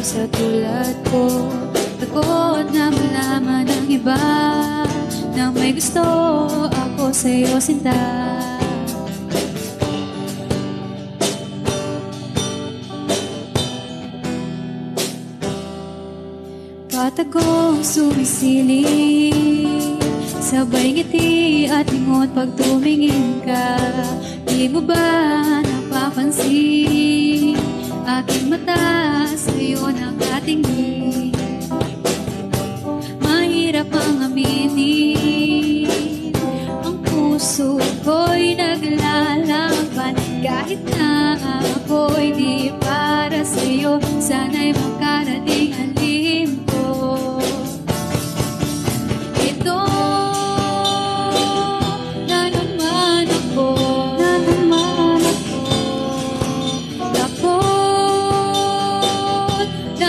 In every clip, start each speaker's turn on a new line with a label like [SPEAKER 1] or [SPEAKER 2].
[SPEAKER 1] sa tulad ko. Takot na malaman ng iba na may gusto ako sa'yo, sinta. Patagong sumisilip, sabay ngiti at lingot pag tumingin ka. Di mo ba napapansin aking mata sa'yo nakatingin? Mahirap ang aminin, ang puso ko'y naglalaban. Kahit na ako'y di para sa'yo, sana'y makarating ang lihim ko. Ito na naman ako,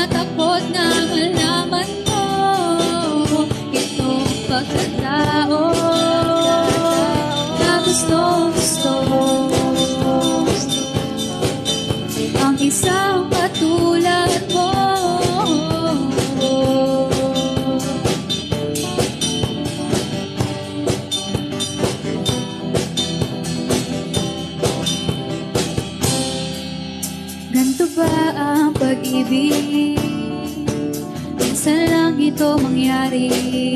[SPEAKER 1] takot na malaman mo itong pagkatao na gusto ang isang katulad mo. Ganto ba ang pag-ibig? Minsan lang ito mangyari,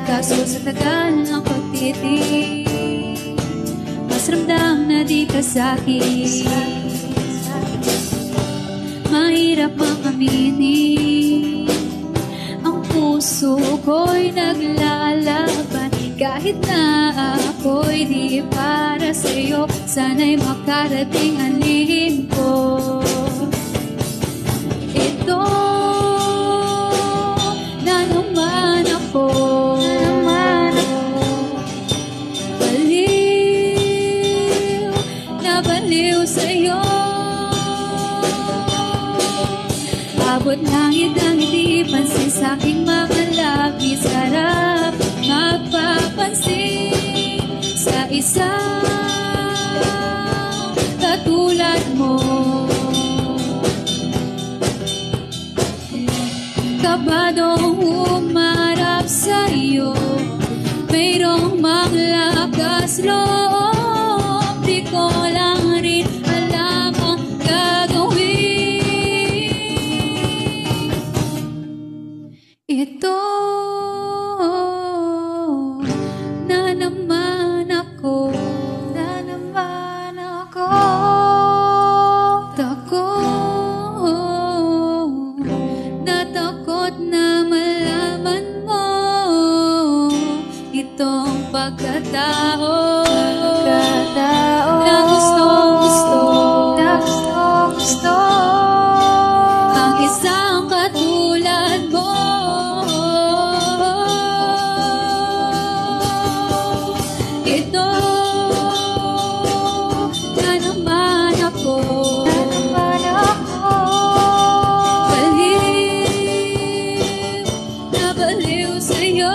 [SPEAKER 1] kaso sa tagal ng pagtitig, mas ramdam na di ka sa'kin. Mahirap mang aminin, ang puso ko'y naglalaban. Kahit na ako'y di para sa'yo, sana'y makarating ang lihim ko. Ito na naman ako, baliw na baliw sa'yo. Abot langit ang hindi pansin sa'king mga labi. Sarap magpapansin sa isang katulad mo. Kabadong humarap sa'yo, mayroong maglakas loob. Di ko lang rin alam ang gagawin. Ito na naman ako, takot na malaman mo itong pagkatao na gusto ang isang katulad mo. Ito na naman ako, baliw sa'yo.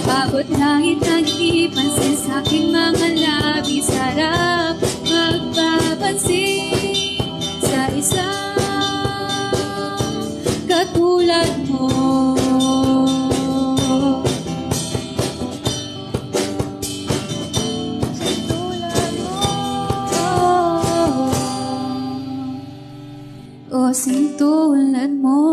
[SPEAKER 1] Abot langit ang hindi pansin sa'king mga labi. Sarap magpapansin sa isang katulad mo. O sing tulad mo.